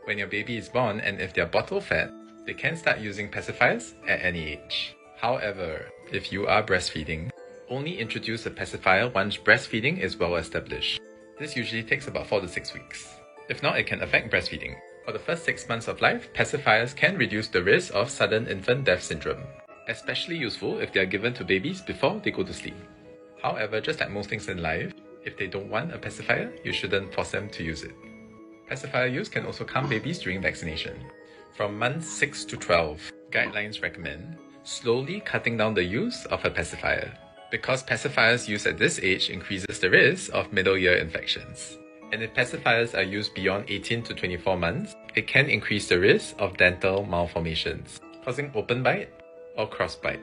when your baby is born and if they're bottle fed, they can start using pacifiers at any age. However, if you are breastfeeding, only introduce a pacifier once breastfeeding is well established. This usually takes about 4 to 6 weeks. If not, it can affect breastfeeding. For the first 6 months of life, pacifiers can reduce the risk of sudden infant death syndrome, especially useful if they are given to babies before they go to sleep. However, just like most things in life, if they don't want a pacifier, you shouldn't force them to use it. Pacifier use can also calm babies during vaccination. From months 6 to 12, guidelines recommend slowly cutting down the use of a pacifier, because pacifiers used at this age increases the risk of middle ear infections. And if pacifiers are used beyond 18 to 24 months, it can increase the risk of dental malformations, causing open bite or cross bite.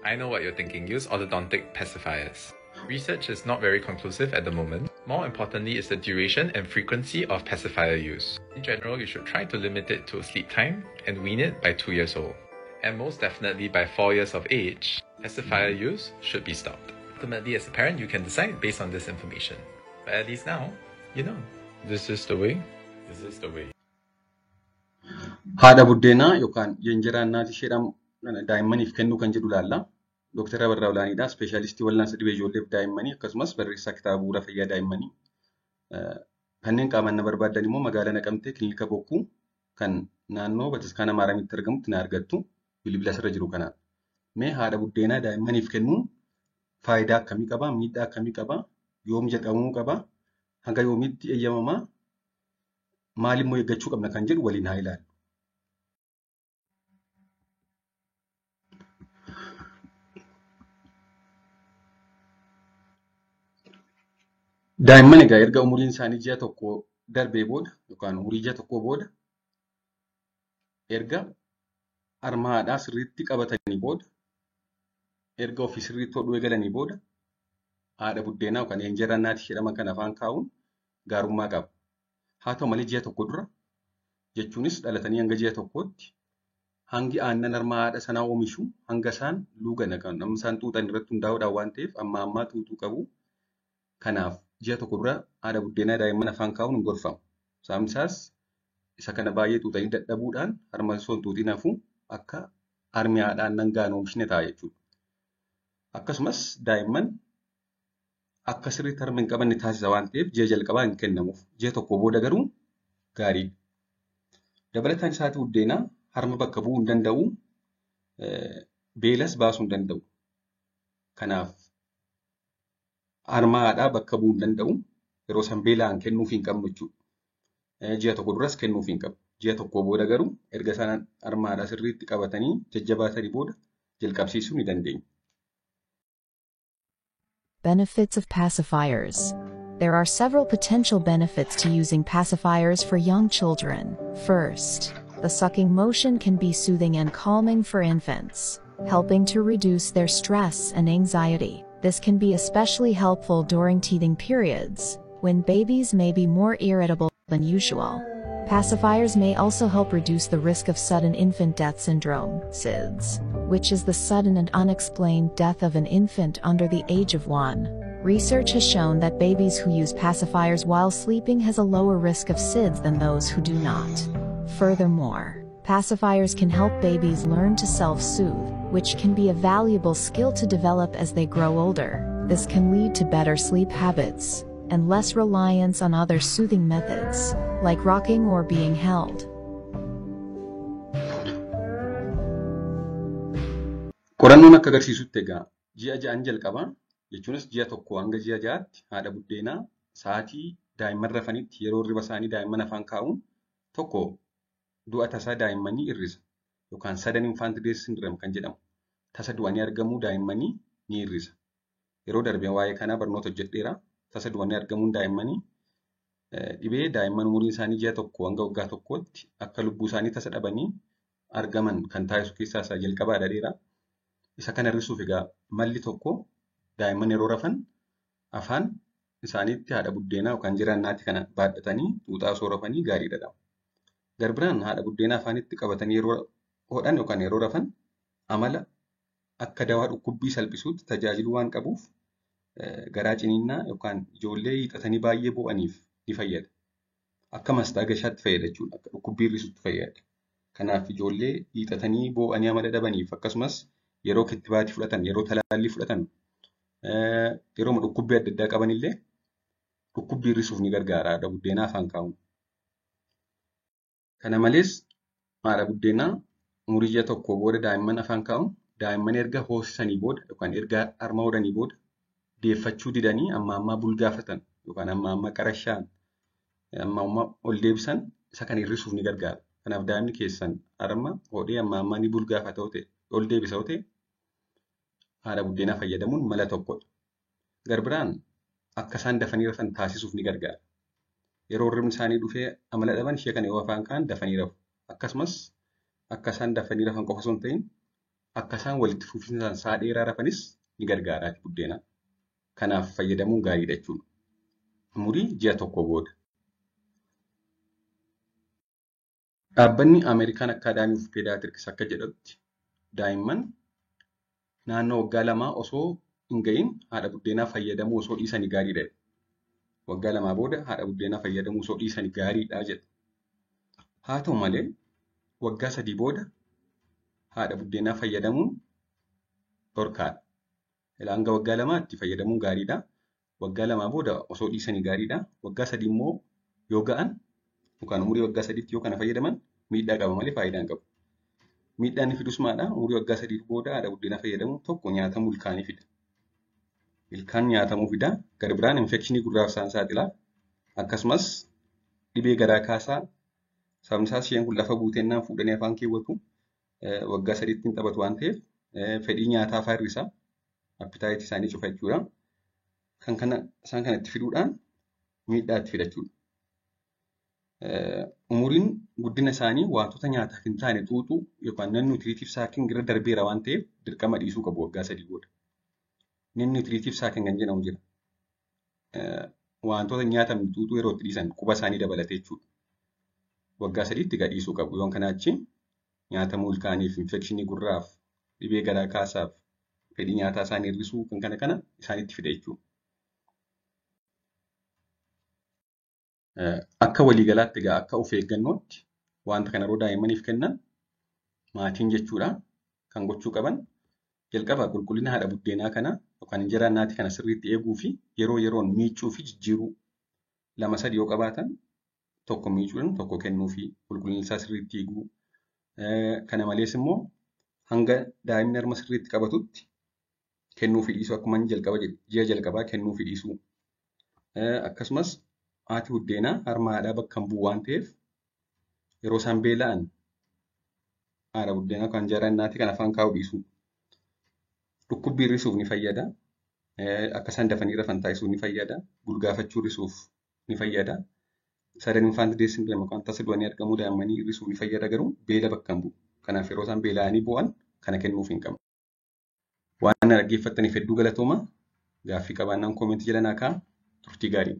I know what you're thinking, use orthodontic pacifiers. Research is not very conclusive at the moment. More importantly is the duration and frequency of pacifier use. In general, you should try to limit it to sleep time and wean it by 2 years old. And most definitely by 4 years of age, pacifier use should be stopped. Ultimately, as a parent, you can decide based on this information. But at least now, you know. This is the way. This is the way. Haadha buddeenaa yookaan yenjeraa naati isheedhaan daa'immaniif kennuu kan jedhu laalla. Dooktara Abarraa Olaaniidha. Ispeeshaalistii wal'aansa dhibee ijoolleef daa'immanii akkasumas barreessaa kitaaba bu'uura fayyaa daa'immanii. Kanneen qaamaan na barbaadan immoo magaalaa Naqamtee kilinika bokkuu kan naannoo Bataskaana Maaraamitti argamutti na argattu bilbila irra jiru kanaan. Mee haadha buddeenaa daa'immaniif kennuun faayidaa akkamii qaba? Miidhaa akkamii qaba? Yoom jalqabamuu qaba? Hanga yoomiitti eeyyamamaa? Maal immoo eeggachuu qabna kan jedhu waliin haa ilaallu. Daa'imman egaa erga umuriin isaanii ji'a tokko darbee booda yookaan umurii ji'a tokkoo booda erga harma haadhaa sirriitti qabatanii booda erga ofii sirriitti hodhuu eegalanii booda haadha buddeenaa yookaan yenjeraa naati jedhama kan afaan kaa'uun gaarummaa qaba. Haa ta'u malee ji'a tokko dura jechuunis dhalatanii hanga ji'a tokkootti hangi aannan harma haadha sanaa oomishu hanga isaan luugan kan namni isaan xuuxan irratti hundaa'uudhaan waan ta'eef ammaa xuuxuu qabu. Kanaaf ji'a tokko dura haadha buddeenaa daa'imman afaan kaa'uun hin gorfamu. Saamsaas isa kana baay'ee xuuxanii dadhabuudhaan harma osoo hin xuuxiin hafuu akka harmi haadhaa aannan gahaan oomishne ta'a jechuudha. Akkasumas daa'imman akka sirriitti harma hin qabanne taasisa waan ta'eef ji'a jalqabaa hin kennamuuf. Ji'a tokko booda garuu gaariidha. Dabalataan isaati buddeenaa harma bakka bu'uu hin danda'u, beelas baasuu hin danda'u. Kanaaf harma haadhaa bakka bu'uu hin danda'u. Yeroo san beelaan kennuuf hin qabnu jechuudha. Ji'a tokko duras kennuuf hin qabu. Ji'a tokko booda garuu erga isaan harma haadhaa sirriitti qabatanii jajjabaatanii booda jalqabsiisuu ni dandeenya. Benefits of pacifiers. There are several potential benefits to using pacifiers for young children. First, the sucking motion can be soothing and calming for infants, helping to reduce their stress and anxiety. This can be especially helpful during teething periods, when babies may be more irritable than usual. Pacifiers may also help reduce the risk of sudden infant death syndrome, SIDS, which is the sudden and unexplained death of an infant under the age of 1. Research has shown that babies who use pacifiers while sleeping has a lower risk of SIDS than those who do not. Furthermore, pacifiers can help babies learn to self-soothe, which can be a valuable skill to develop as they grow older. This can lead to better sleep habits and less reliance on other soothing methods, like rocking or being held. Qorannoon akka agarsiisutti egaa ji'a ja'an jalqabaa jechuunis ji'a tokko hanga ji'a ja'aatti haadha buddeenaa sa'aatii daa'imman rafanitti yeroo hirriba isaanii daa'imman afaan kaa'uun tokko du'a tasaa daa'immanii hir'isa yookaan sudden infant death syndrome kan jedhamu tasa du'anii argamuu daa'immanii ni hir'isa. Yeroo darbee waa'ee kanaa barnoota hojjedheera. Tasa du'anii argamuun daa'immanii dhibee daa'imman umuriin isaanii ji'a tokko hanga waggaa tokkootti akka lubbuu isaanii tasa dhabanii argaman kan taasisu keessaa isa jalqabaadha dheeraa. Isa kana hir'isuuf egaa malli tokko daa'imman yeroo rafan afaan isaaniitti haadha buddeenaa yookaan jiraannaatti kana baadhatanii xuuxaa osoo rafanii gaariidha. Garbiraan haadha buddeenaa afaanitti qabatanii yeroo hodhan yookaan yeroo rafan amala akka dawaa dhukkubbii salphisuutti tajaajiluu waan qabuuf garaa ciniinnaa yookaan ijoollee hiixatanii baay'ee bu'aniif ni fayyada. akka mastaa gashaatti fayyada jechuudha. Akka dhukkubbii hir'isutti fayyada. Kanaaf ijoollee hiixatanii boo'anii amala dhabaniif akkasumas yeroo kittibaatii fudhatan, yeroo talaallii fudhatan, yeroo dhukkubbii adda addaa qabanillee dhukkubbii hir'isuuf ni gargaara haadha buddeenaa afaan kaa'uun. Kana malees haadha buddeenaa umurii ji'a tokkoo booda daa'imman afaan kaa'uun daa'imman erga hoosisanii booda yookaan erga harma hodhanii booda deeffachuu didanii amma bulgaafatan yookaan amma qarashaan amma ol deebisan isa kan hir'isuuf ni gargaara. Kanaaf daa'imni keessan harma hodhee amma ni bulgaafata ta'e ol deebisa ta'e haadha buddeenaa fayyadamuun mala tokkodha. Garbiraan akka isaan dafanii rafan taasisuuf ni gargaara. Yeroo hirribni isaanii dhufee amala dhaban ishee kana yoo afaan kaa'an dafanii rafu. Akkasumas akka isaan dafanii rafan qofa osoo hin ta'in akka isaan walitti fufinsaan sa'a dheeraa rafanis ni gargaara buddeenaa. Kanaaf fayyadamuun gaariidha jechuudha. Umurii ji'a tokko booda. Dhaabbanni Ameerikaan Akaadaamii of Peediyaatiriks akka jedhutti daa'imman naannoo waggaa lamaa osoo hin ga'iin haadha buddeenaa fayyadamuu osoo dhiisanii gaariidha. Waggaa lamaa booda haadha buddeenaa fayyadamuu osoo dhiisanii gaariidha jedha. Haa ta'u malee waggaa 3 booda haadha buddeenaa fayyadamuun dhorkaadha. Hanga waggaa lamaatti fayyadamuun gaariidha. Waggaa lamaa booda osoo dhiisanii gaariidha. Waggaa 3 immoo yoo ga'an yookaan umurii waggaa 3tti yoo kana fayyadaman miidhaa qaba malee faayidaa hin qabu. Miidhaan fidus maadha? Umurii waggaa 3 booda haadha buddeenaa fayyadamuun tokko nyaatamuu ilkaanii fida. Ilkaan nyaatamuu fida. Garbiraan infekshinii gurraaf isaan saaxila. Akkasumas dhibee garaa kaasaa sababni isaas isheen kun lafa buuteennaan fuudhanii afaan keewwatu waggaa 3tti hin taphatu waan ta'eef fedhii nyaataa fa'aa hir'isa. Appitaayitii isaanii cufa jechuudha. Isaan kanatti fiduudhaan miidhaa itti fida jechuudha. Umuriin guddina isaanii wantoota nyaataaf hin taane xuuxuu yookaan nan nuutiriitiif saakiin irra darbeera waan ta'eef dirqama dhiisuu qabu waggaa 3 booda. Nan nuutiriitiif saakiin kan jedhamu jira. Wantoota nyaatamu xuuxuu yeroo itti dhiisan quba isaanii dabalatee jechuudha. Waggaa 3tti gadhiisuu qabu. Yoon kanaa achi nyaatamuu ilkaaniif, infekshinii gurraaf, dhibee garaa kaasaaf, fedhii nyaataa isaanii hir'isuu kan kana isaanitti fida jechuudha. Akka waliigalaatti egaa akka of eeggannootti wanta kana yeroo daa'immaniif kennan maatiin jechuudha kan gochuu qaban jalqaba qulqullina haadha buddeenaa kana yookaan injera naatii kana sirriitti eeguu fi yeroo yeroon miicuu fi jijjiiruu 2-3 yoo qabaatan tokko miicuudhaan tokko kennuu fi qulqullina isaa sirriitti eeguu. Kana malees immoo hanga daa'imni harma sirriitti qabatutti kennuu fi dhiisuu akkuma ji'a jalqabaa kennuu fi dhiisuu. Akkasumas haati buddeenaa harma haadhaa bakka hin bu'u waan ta'eef yeroo isaan beela'an haadha buddeenaa kan injera naatii kana afaan kaa'uu dhiisuu. Dhukkubbii hir'isuuf ni fayyada. Akka isaan dafanii rafan taasisuuf ni fayyada. Bulgaafachuu hir'isuuf ni fayyada. Sudden infant death syndrome yookaan tasa du'anii argamuu daa'immanii hir'isuuf ni fayyada garuu beela bakka hin bu'u. Kanaaf yeroo isaan beela'anii bu'an kana kennuuf hin qabu. Waan dhaggeeffattaniif hedduu galatooma. Gaaffii qabaannaan koomentii jala naa kaa'aa. Turtii gaarii.